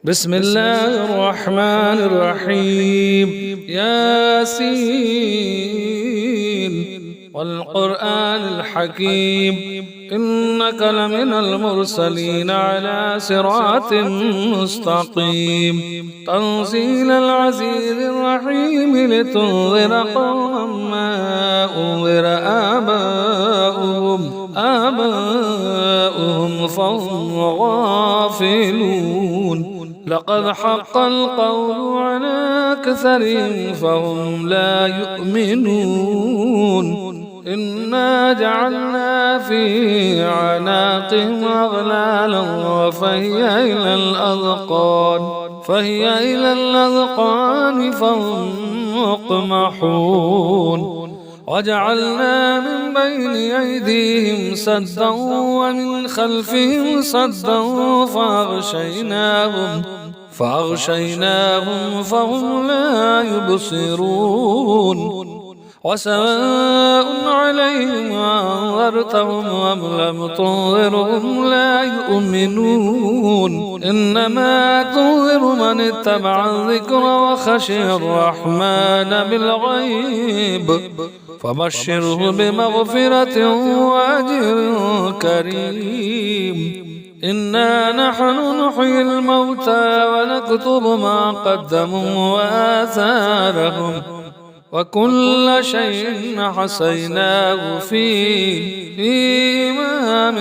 بسم الله الرحمن الرحيم. ياسين والقرآن الحكيم إنك لمن المرسلين على صراط مستقيم تنزيل العزيز الرحيم لتنذر قوما ما أنذر آباؤهم فهم غافلون لقد حق القول على أكثرهم فهم لا يؤمنون إنا جعلنا في أعناقهم أغلالا فهي إلى الأذقان فهم مقمحون وجعلنا من بين أيديهم سدا ومن خلفهم سدا فأغشيناهم فهم لا يبصرون وسواء عليهم أنذرتهم أم لم تنذرهم لا يؤمنون إنما تنذر من اتبع الذكر وخشي الرحمن بالغيب فبشره بمغفرة وأجر كريم إنا نحن نحيي الموتى ونكتب ما قدموا وآثارهم وكل شيء حصيناه في إمام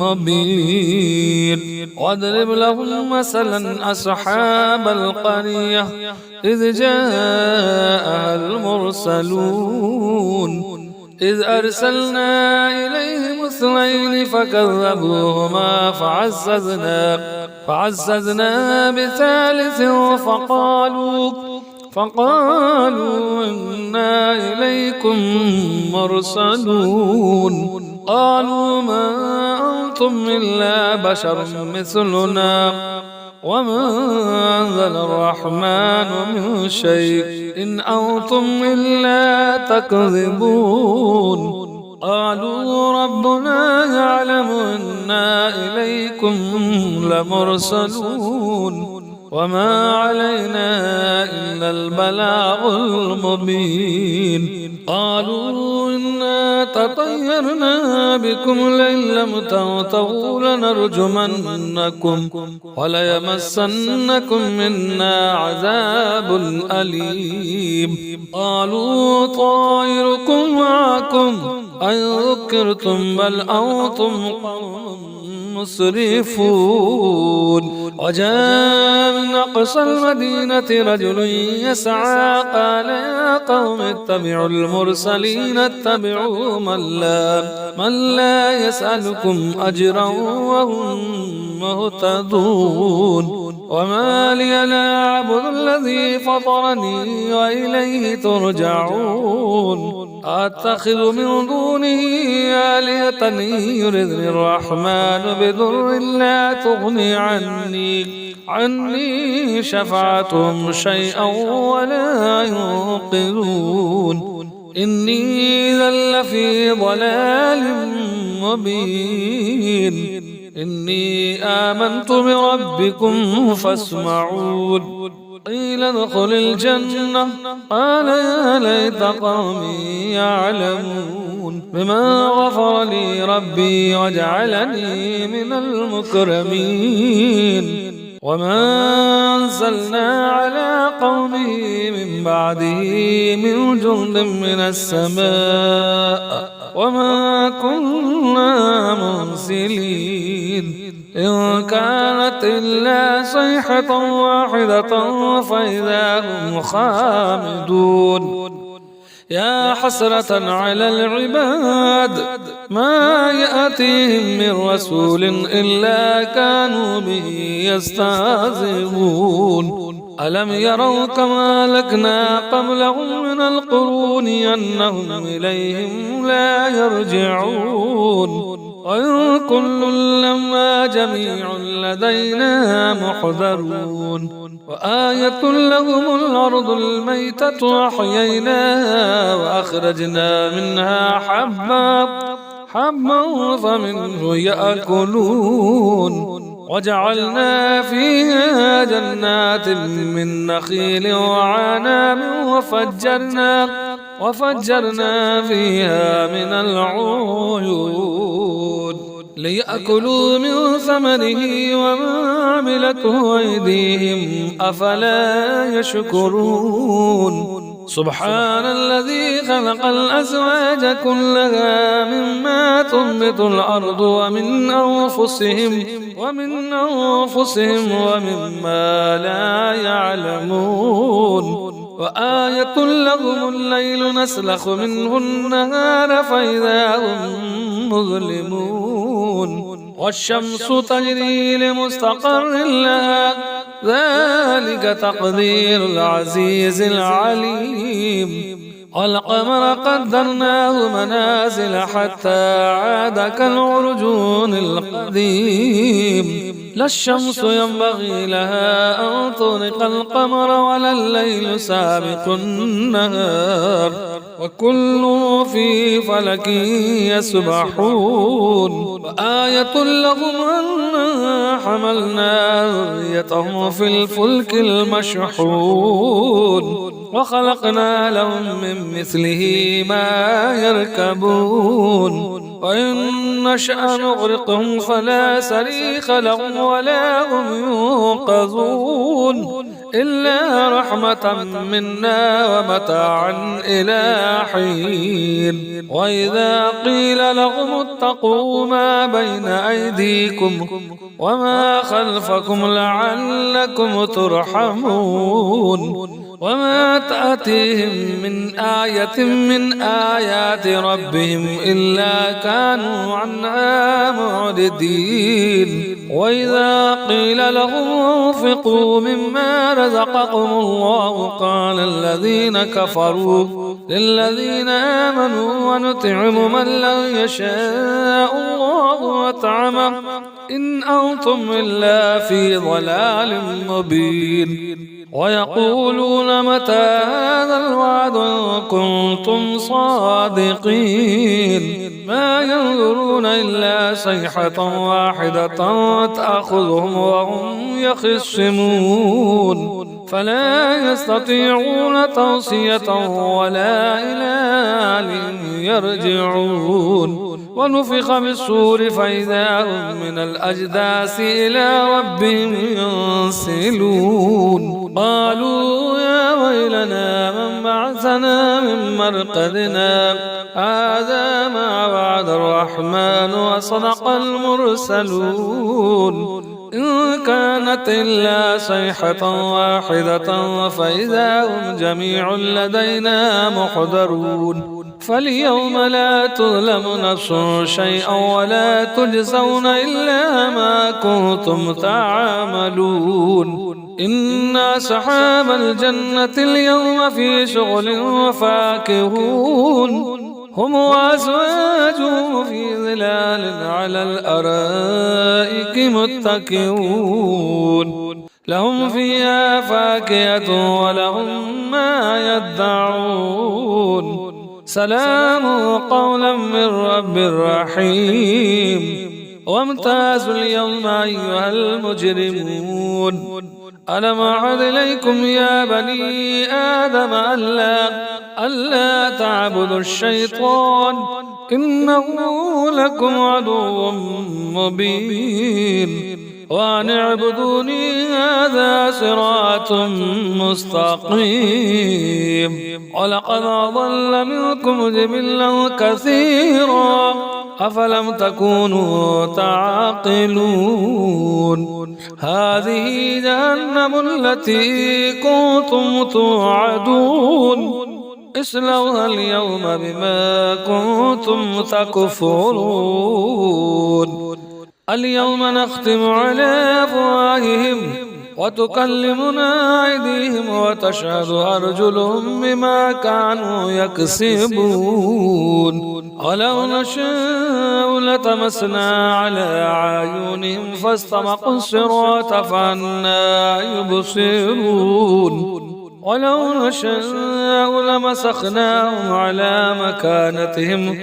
مبين واضرب لهم مثلا أصحاب القرية إذ جاءها المرسلون إذ أرسلنا إليهم اثنين فكذبوهما فعززنا بثالث فقالوا إنا إليكم مرسلون قالوا ما أنتم إلا بشر مثلنا وما أنزل الرحمن من شيء إن أنتم إلا تكذبون قالوا ربنا يعلم إنا إليكم لمرسلون وما علينا إلا البلاغ المبين قالوا إنا تطيرنا بكم لئن لم تنتهوا لنرجمنكم وليمسنكم منا عذاب أليم قالوا طائركم معكم أن ذكرتم بل أنتم قوم مسرفون وجاء من أقصى المدينة رجل يسعى قال يا قوم اتبعوا المرسلين اتبعوا من لا يسألكم أجرا وهم مهتدون وما لي لا أعبد الذي فطرني وإليه ترجعون أتخذ من دونه آلهة يردني الرحمن بضر لا تغني عني شفاعتهم شيئا ولا ينقذون إني إذا لفي ضلال مبين إني آمنت بربكم فاسمعون قيل ادخل الجنة قال يا ليت قومي يعلمون بما غفر لي ربي وجعلني من المكرمين وما أنزلنا على قومه من بعده من جند من السماء وما كنا منزلين إن كانت إلا صيحة واحدة فإذا هم خامدون يا حسرة على العباد ما يأتيهم من رسول إلا كانوا به يستهزئون ألم يروا كما أهلكنا قبلهم من القرون أنهم إليهم لا يرجعون وإن كل لما جميع لدينا محضرون وآية لهم الأرض الميتة أحييناها وأخرجنا منها حبا فمنه يأكلون وجعلنا فيها فيها جنات من نخيل وعناب وفجرنا فيها من العيون ليأكلوا من ثمره وما عملته أيديهم أفلا يشكرون سبحان الذي خلق الأزواج كلها مما تنبت الأرض ومن أنفسهم ومما لا يعلمون وآية لهم الليل نسلخ منه النهار فإذا هم مظلمون والشمس تجري لمستقر لها ذلك تقدير العزيز العليم والقمر قدرناه منازل حتى عاد كالعرجون القديم لا الشمس ينبغي لها أن تطرق القمر ولا الليل سابق النهار وكل في فلك يسبحون وآية لهم أنا حملنا ذريتهم في الفلك المشحون وخلقنا لهم من مثله ما يركبون وإن نشأ نغرقهم فلا صريخ لهم ولا هم ينقذون إلا رحمة منا ومتاعا إلى حين وإذا قيل لهم اتقوا ما بين أيديكم وما خلفكم لعلكم ترحمون وما تأتيهم من آية من آيات ربهم إلا كانوا عنها معرضين وإذا قيل لهم انفقوا مما رزقكم الله قال الذين كفروا للذين آمنوا ونطعم من لو يشاء الله وطعمه إن أنتم إلا في ضلال مبين ويقولون متى هذا الوعد إن كنتم صادقين ما ينظرون إلا صيحة واحدة تأخذهم وهم يخصمون فلا يستطيعون توصية ولا إلى أهلهم يرجعون ونفخ بالصور فإذا هم من الأجداث إلى ربهم ينسلون قالوا يا ويلنا من بعثنا من مرقدنا هذا ما وعد الرحمن وصدق المرسلون إن كانت إلا صيحة واحدة فإذا هم جميع لدينا محضرون فاليوم لا تظلم نفس شيئا ولا تجزون إلا ما كنتم تعملون إن أصحاب الجنة اليوم في شغل وفاكهون هم وأزواجهم في ظلال على الأرائك متكئون لهم فيها فاكهة ولهم ما يدعون سلام قولا من رب رحيم وامتازوا اليوم أيها المجرمون ألم أعهد إليكم يا بني آدم ألا تعبدوا الشيطان إنه لكم عدو مبين وأن اعبدوني هذا صراط مستقيم ولقد أضل منكم جبلا كثيرا أفلم تكونوا تعقلون هذه جهنم التي كنتم توعدون اصلوها اليوم بما كنتم تكفرون اليوم نختم على أفواههم وتكلمنا أيديهم وتشهد أرجلهم بما كانوا يكسبون ولو نشاء لطمسنا على أعينهم فاستبقوا الصراط فأنى يبصرون ولو نشاء لمسخناهم على مكانتهم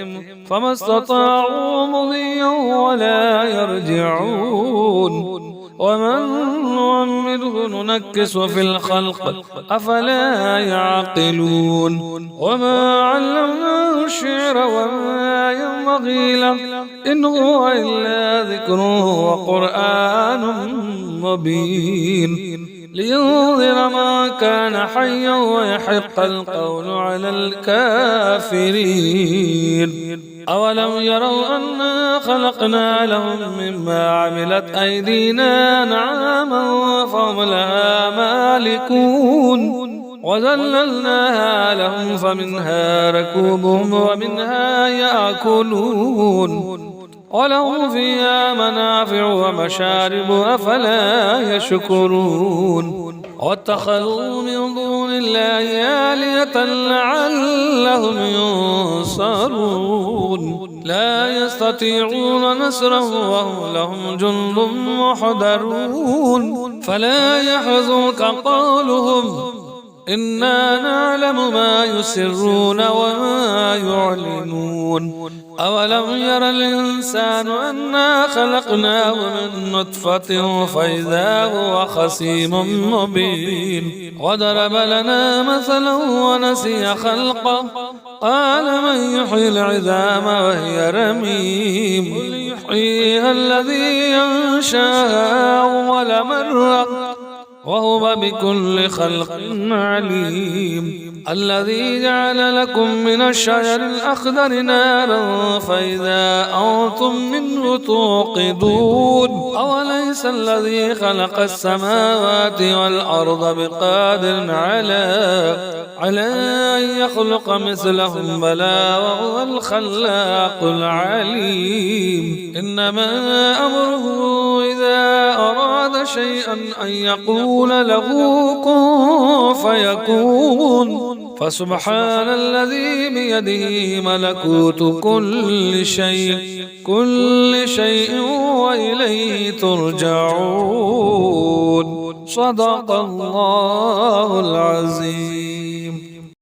فما استطاعوا مضيا ولا يرجعون ومن نعمره ننكس في الخلق أفلا يعقلون وما علمناه الشعر وما ينبغي له إن هو إلا ذكر وقرآن مبين لينذر ما كان حيا ويحق القول على الكافرين أولم يروا أنا خلقنا لهم مما عملت أيدينا نعاما فهم لها مالكون وذللناها لهم فمنها ركوبهم ومنها يأكلون ولهم فيها منافع ومشارب أفلا يشكرون واتخذوا من دون الله آلهة لعلهم ينصرون لا يستطيعون نصرهم وهم لهم جند محضرون فلا يحزنك قولهم إنا نعلم ما يسرون وما يعلنون أولم ير الإنسان أنا خلقناه من نطفة فإذا هو خصيم مبين وضرب لنا مثلا ونسي خلقه قال من يحيي العظام وهي رميم يحييها الذي ينشاها أول مرة وهو بكل خلق عليم الذي جعل لكم من الشجر الأخضر نارا فإذا أنتم منه توقدون أوليس الذي خلق السماوات والأرض بقادر على أن يخلق مثلهم بلى وهو الخلاق العليم إنما أمره إذا أراد شيئا أن يقول له كن فيكون فسبحان الذي بيده ملكوت كل شيء وإليه ترجعون صدق الله العظيم.